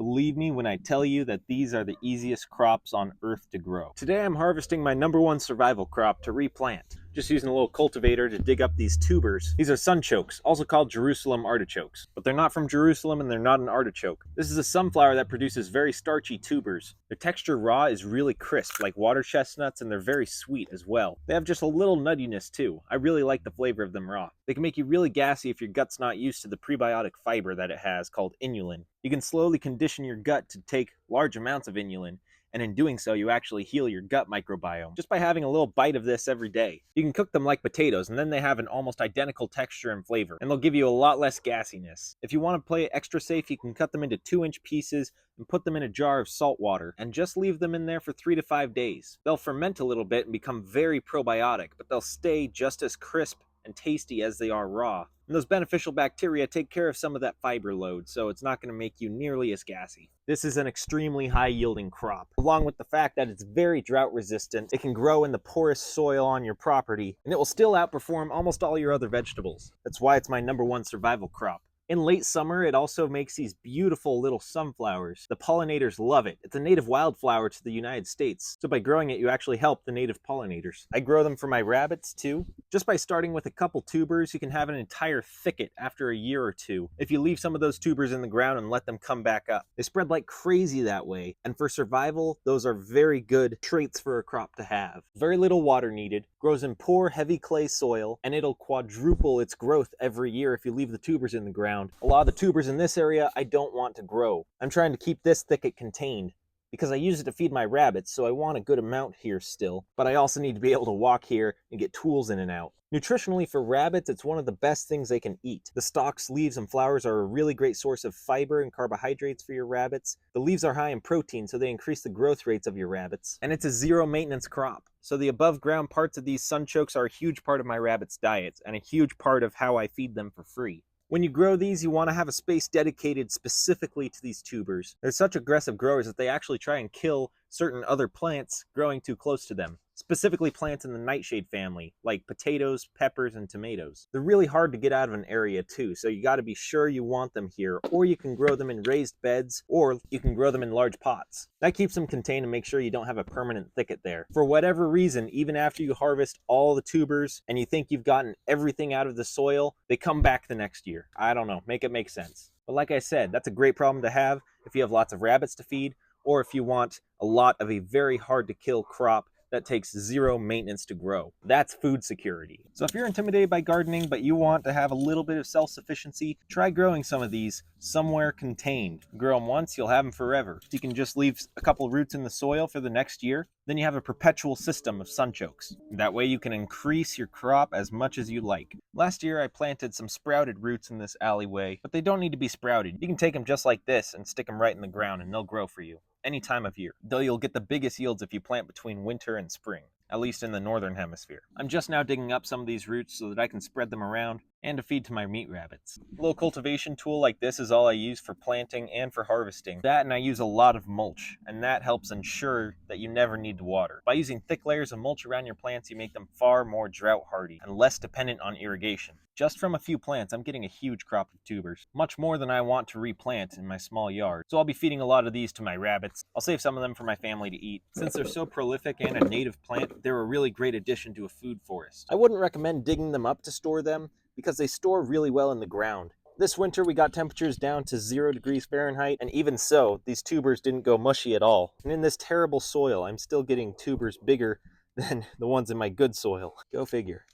believe me when I tell you that these are the easiest crops on earth to grow. Today I'm harvesting my #1 survival crop to replant. Just using a little cultivator to dig up these tubers. These are sunchokes, also called Jerusalem artichokes. But they're not from Jerusalem and they're not an artichoke. This is a sunflower that produces very starchy tubers. Their texture raw is really crisp, like water chestnuts, and they're very sweet as well. They have just a little nuttiness too. I really like the flavor of them raw. They can make you really gassy if your gut's not used to the prebiotic fiber that it has called inulin. You can slowly condition your gut to take large amounts of inulin, and in doing so, you actually heal your gut microbiome just by having a little bite of this every day. You can cook them like potatoes, and then they have an almost identical texture and flavor, and they'll give you a lot less gassiness. If you want to play it extra safe, you can cut them into 2-inch pieces and put them in a jar of salt water, and just leave them in there for 3 to 5 days. They'll ferment a little bit and become very probiotic, but they'll stay just as crisp and tasty as they are raw. And those beneficial bacteria take care of some of that fiber load, so it's not going to make you nearly as gassy. This is an extremely high-yielding crop, along with the fact that it's very drought-resistant. It can grow in the poorest soil on your property, and it will still outperform almost all your other vegetables. That's why it's my #1 survival crop. In late summer, it also makes these beautiful little sunflowers. The pollinators love it. It's a native wildflower to the United States, so by growing it, you actually help the native pollinators. I grow them for my rabbits, too. Just by starting with a couple tubers, you can have an entire thicket after a year or two, if you leave some of those tubers in the ground and let them come back up. They spread like crazy that way, and for survival, those are very good traits for a crop to have. Very little water needed, grows in poor, heavy clay soil, and it'll quadruple its growth every year if you leave the tubers in the ground. A lot of the tubers in this area I don't want to grow. I'm trying to keep this thicket contained because I use it to feed my rabbits, so I want a good amount here still, but I also need to be able to walk here and get tools in and out. Nutritionally for rabbits, it's one of the best things they can eat. The stalks, leaves, and flowers are a really great source of fiber and carbohydrates for your rabbits. The leaves are high in protein, so they increase the growth rates of your rabbits. And it's a zero maintenance crop. So the above ground parts of these sunchokes are a huge part of my rabbits' diets, and a huge part of how I feed them for free. When you grow these, you want to have a space dedicated specifically to these tubers. They're such aggressive growers that they actually try and kill certain other plants growing too close to them. Specifically plants in the nightshade family, like potatoes, peppers, and tomatoes. They're really hard to get out of an area too, so you gotta be sure you want them here, or you can grow them in raised beds, or you can grow them in large pots. That keeps them contained and makes sure you don't have a permanent thicket there. For whatever reason, even after you harvest all the tubers and you think you've gotten everything out of the soil, they come back the next year. I don't know, make it make sense. But like I said, that's a great problem to have if you have lots of rabbits to feed, or if you want a lot of a very hard to kill crop that takes zero maintenance to grow. That's food security. So if you're intimidated by gardening, but you want to have a little bit of self-sufficiency, try growing some of these somewhere contained. Grow them once, you'll have them forever. You can just leave a couple roots in the soil for the next year, then you have a perpetual system of sunchokes. That way you can increase your crop as much as you like. Last year I planted some sprouted roots in this alleyway, but they don't need to be sprouted. You can take them just like this and stick them right in the ground and they'll grow for you any time of year, though you'll get the biggest yields if you plant between winter and spring, at least in the northern hemisphere. I'm just now digging up some of these roots so that I can spread them around and to feed to my meat rabbits. A little cultivation tool like this is all I use for planting and for harvesting. That, and I use a lot of mulch, and that helps ensure that you never need to water. By using thick layers of mulch around your plants, you make them far more drought hardy and less dependent on irrigation. Just from a few plants, I'm getting a huge crop of tubers, much more than I want to replant in my small yard. So I'll be feeding a lot of these to my rabbits. I'll save some of them for my family to eat. Since they're so prolific and a native plant, they're a really great addition to a food forest. I wouldn't recommend digging them up to store them, because they store really well in the ground. This winter we got temperatures down to 0 degrees Fahrenheit, and even so, these tubers didn't go mushy at all. And in this terrible soil, I'm still getting tubers bigger than the ones in my good soil. Go figure.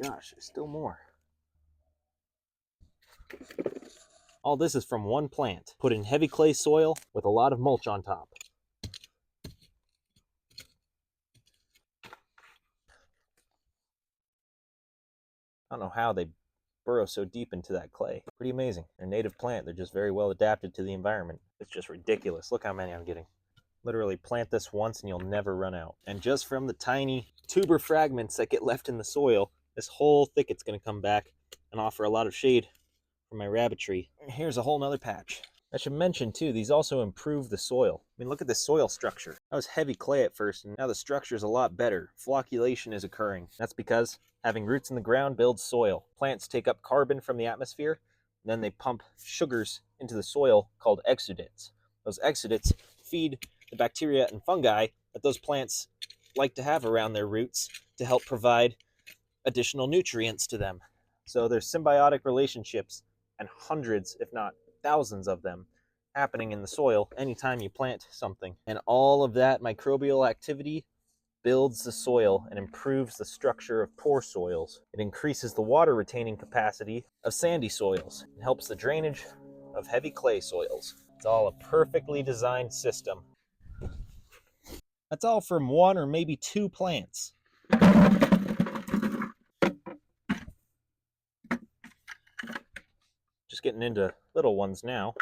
Gosh, there's still more. All this is from one plant, put in heavy clay soil with a lot of mulch on top. I don't know how they burrow so deep into that clay. Pretty amazing. They're a native plant. They're just very well adapted to the environment. It's just ridiculous. Look how many I'm getting. Literally plant this once and you'll never run out. And just from the tiny tuber fragments that get left in the soil, this whole thicket's going to come back and offer a lot of shade for my rabbitry. Here's a whole nother patch. I should mention too, these also improve the soil. I mean, look at this soil structure. That was heavy clay at first, and now the structure is a lot better. Flocculation is occurring. That's because having roots in the ground builds soil. Plants take up carbon from the atmosphere, And then they pump sugars into the soil called exudates. Those exudates feed the bacteria and fungi that those plants like to have around their roots to help provide additional nutrients to them. So there's symbiotic relationships, and hundreds, if not thousands of them, happening in the soil anytime you plant something. And all of that microbial activity builds the soil and improves the structure of poor soils. It increases the water retaining capacity of sandy soils. It helps the drainage of heavy clay soils. It's all a perfectly designed system. That's all from one or maybe two plants. Just getting into little ones now.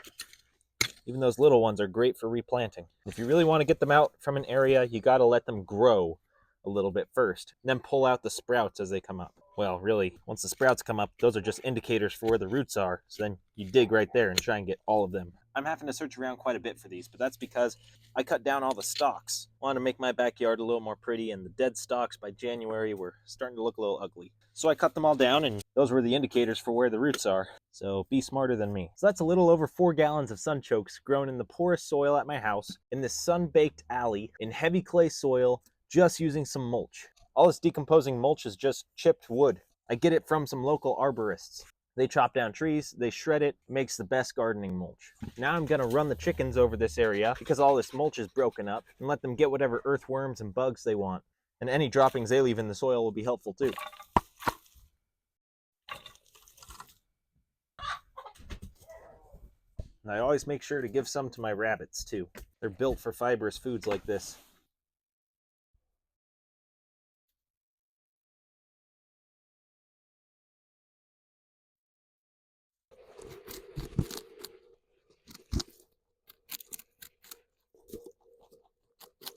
Even those little ones are great for replanting. If you really want to get them out from an area, you got to let them grow a little bit first, and then pull out the sprouts as they come up. Well, really, once the sprouts come up, those are just indicators for where the roots are, so then you dig right there and try and get all of them. I'm having to search around quite a bit for these, but that's because I cut down all the stalks. I want to make my backyard a little more pretty, and the dead stalks by January were starting to look a little ugly. So I cut them all down, and those were the indicators for where the roots are. So be smarter than me. So that's a little over 4 gallons of sunchokes grown in the poorest soil at my house, in this sun-baked alley, in heavy clay soil, just using some mulch. All this decomposing mulch is just chipped wood. I get it from some local arborists. They chop down trees, they shred it, makes the best gardening mulch. Now I'm gonna run the chickens over this area because all this mulch is broken up, and let them get whatever earthworms and bugs they want. And any droppings they leave in the soil will be helpful too. And I always make sure to give some to my rabbits too. They're built for fibrous foods like this.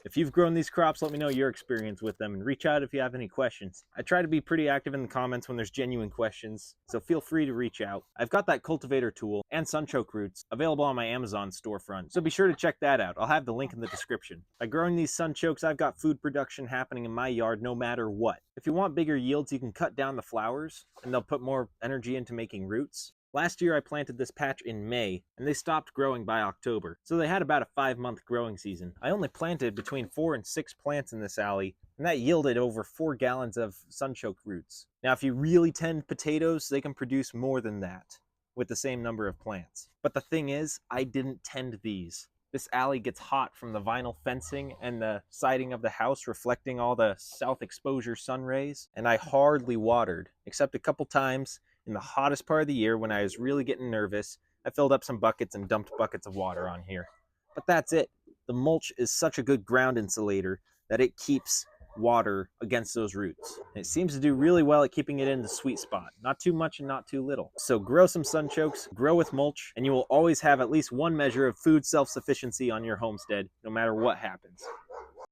If you've grown these crops, let me know your experience with them, and reach out if you have any questions. I try to be pretty active in the comments when there's genuine questions, so feel free to reach out. I've got that cultivator tool and sunchoke roots available on my Amazon storefront, so be sure to check that out. I'll have the link in the description. By growing these sunchokes, I've got food production happening in my yard no matter what. If you want bigger yields, you can cut down the flowers, and they'll put more energy into making roots. Last year I planted this patch in May, and they stopped growing by October, so they had about a 5-month growing season. I only planted between 4 and 6 plants in this alley, and that yielded over 4 gallons of sunchoke roots. Now if you really tend potatoes, they can produce more than that with the same number of plants. But the thing is, I didn't tend these. This alley gets hot from the vinyl fencing and the siding of the house reflecting all the south exposure sun rays, and I hardly watered, except a couple times in the hottest part of the year when I was really getting nervous. I filled up some buckets and dumped buckets of water on here. But that's it. The mulch is such a good ground insulator that it keeps water against those roots. And it seems to do really well at keeping it in the sweet spot. Not too much and not too little. So grow some sunchokes, grow with mulch, and you will always have at least one measure of food self-sufficiency on your homestead, no matter what happens.